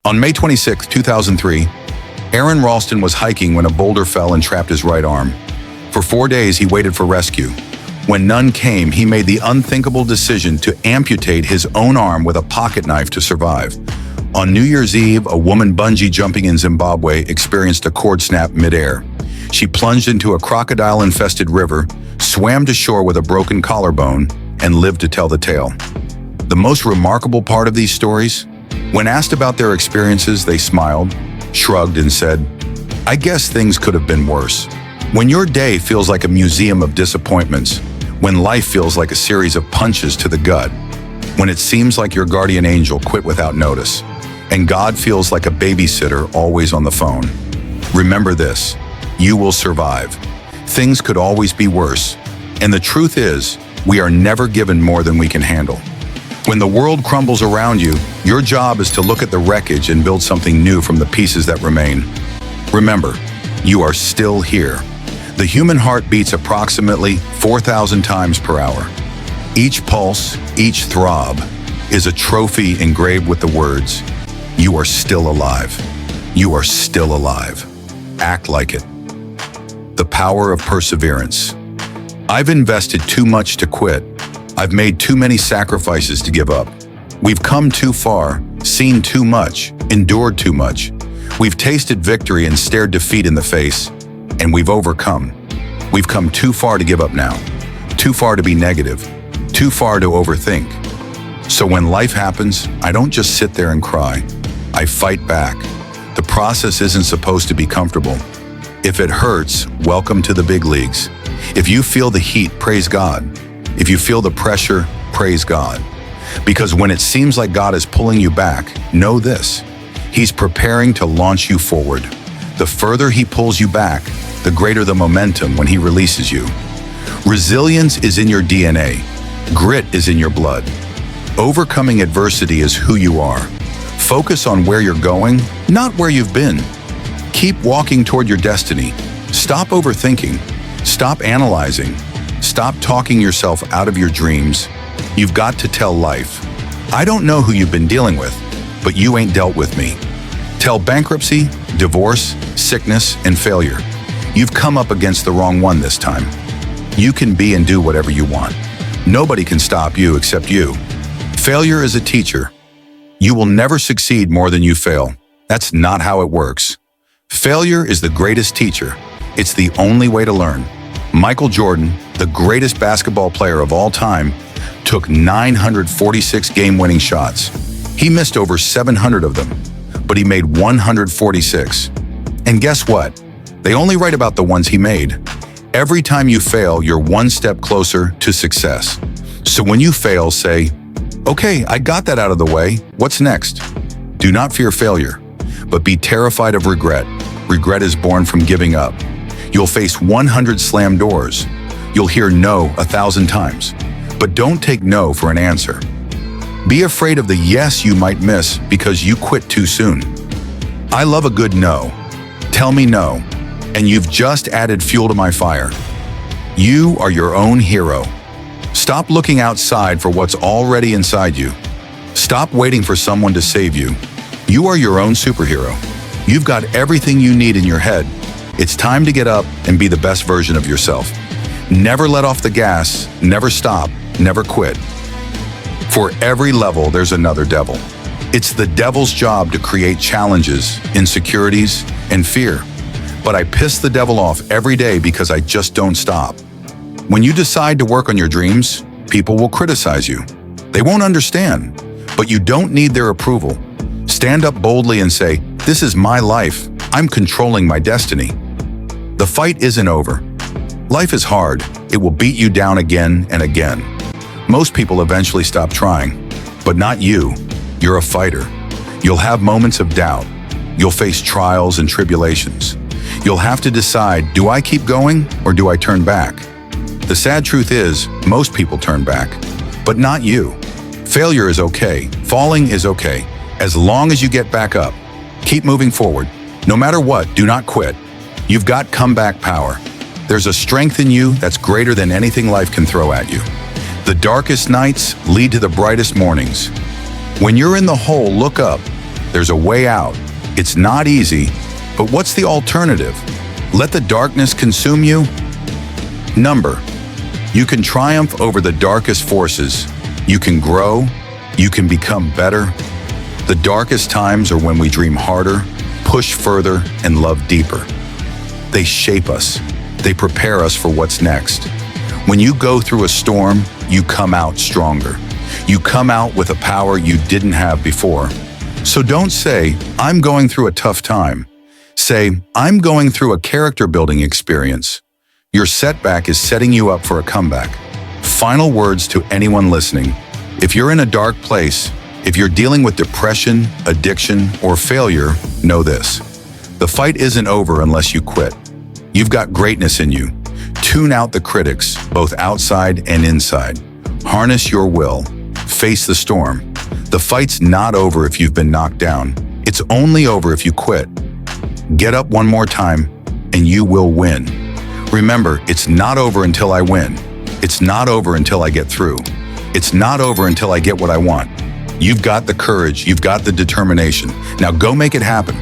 On May 26, 2003, Aaron Ralston was hiking when a boulder fell and trapped his right arm. For 4 days, he waited for rescue. When none came, he made the unthinkable decision to amputate his own arm with a pocket knife to survive. On New Year's Eve, a woman bungee jumping in Zimbabwe experienced a cord snap midair. She plunged into a crocodile-infested river, swam to shore with a broken collarbone, and lived to tell the tale. The most remarkable part of these stories? When asked about their experiences, they smiled, shrugged, and said, "I guess things could have been worse." When your day feels like a museum of disappointments, when life feels like a series of punches to the gut, when it seems like your guardian angel quit without notice, and God feels like a babysitter always on the phone, remember this: you will survive. Things could always be worse. And the truth is, we are never given more than we can handle. When the world crumbles around you, your job is to look at the wreckage and build something new from the pieces that remain. Remember, you are still here. The human heart beats approximately 4,000 times per hour. Each pulse, each throb, is a trophy engraved with the words, "You are still alive. You are still alive. Act like it." The power of perseverance. I've invested too much to quit. I've made too many sacrifices to give up. We've come too far, seen too much, endured too much. We've tasted victory and stared defeat in the face, and we've overcome. We've come too far to give up now, too far to be negative, too far to overthink. So when life happens, I don't just sit there and cry. I fight back. The process isn't supposed to be comfortable. If it hurts, welcome to the big leagues. If you feel the heat, praise God. If you feel the pressure, praise God. Because when it seems like God is pulling you back, know this: He's preparing to launch you forward. The further He pulls you back, the greater the momentum when He releases you. Resilience is in your DNA. Grit is in your blood. Overcoming adversity is who you are. Focus on where you're going, not where you've been. Keep walking toward your destiny. Stop overthinking. Stop analyzing. Stop talking yourself out of your dreams. You've got to tell life, "I don't know who you've been dealing with, but you ain't dealt with me." Tell bankruptcy, divorce, sickness, and failure, "You've come up against the wrong one this time." You can be and do whatever you want. Nobody can stop you except you. Failure is a teacher. You will never succeed more than you fail. That's not how it works. Failure is the greatest teacher. It's the only way to learn. Michael Jordan, the greatest basketball player of all time, took 946 game-winning shots. He missed over 700 of them, but he made 146. And guess what? They only write about the ones he made. Every time you fail, you're one step closer to success. So when you fail, say, "Okay, I got that out of the way. What's next?" Do not fear failure, but be terrified of regret. Regret is born from giving up. You'll face 100 slammed doors. You'll hear no 1,000 times, but don't take no for an answer. Be afraid of the yes you might miss because you quit too soon. I love a good no. Tell me no, and you've just added fuel to my fire. You are your own hero. Stop looking outside for what's already inside you. Stop waiting for someone to save you. You are your own superhero. You've got everything you need in your head. It's time to get up and be the best version of yourself. Never let off the gas, never stop, never quit. For every level, there's another devil. It's the devil's job to create challenges, insecurities, and fear. But I piss the devil off every day because I just don't stop. When you decide to work on your dreams, people will criticize you. They won't understand, but you don't need their approval. Stand up boldly and say, "This is my life. I'm controlling my destiny." The fight isn't over. Life is hard. It will beat you down again and again. Most people eventually stop trying, but not you. You're a fighter. You'll have moments of doubt. You'll face trials and tribulations. You'll have to decide, do I keep going or do I turn back? The sad truth is, most people turn back, but not you. Failure is okay. Falling is okay. As long as you get back up, keep moving forward. No matter what, do not quit. You've got comeback power. There's a strength in you that's greater than anything life can throw at you. The darkest nights lead to the brightest mornings. When you're in the hole, look up. There's a way out. It's not easy, but what's the alternative? Let the darkness consume you? You can triumph over the darkest forces. You can grow. You can become better. The darkest times are when we dream harder, push further, and love deeper. They shape us. They prepare us for what's next. When you go through a storm, you come out stronger. You come out with a power you didn't have before. So don't say, I'm going through a tough time. Say, I'm going through a character-building experience. Your setback is setting you up for a comeback. Final words to anyone listening. If you're in a dark place, if you're dealing with depression, addiction, or failure, know this. The fight isn't over unless you quit. You've got greatness in you. Tune out the critics, both outside and inside. Harness your will. Face the storm. The fight's not over if you've been knocked down. It's only over if you quit. Get up one more time, and you will win. Remember, it's not over until I win. It's not over until I get through. It's not over until I get what I want. You've got the courage. You've got the determination. Now go make it happen.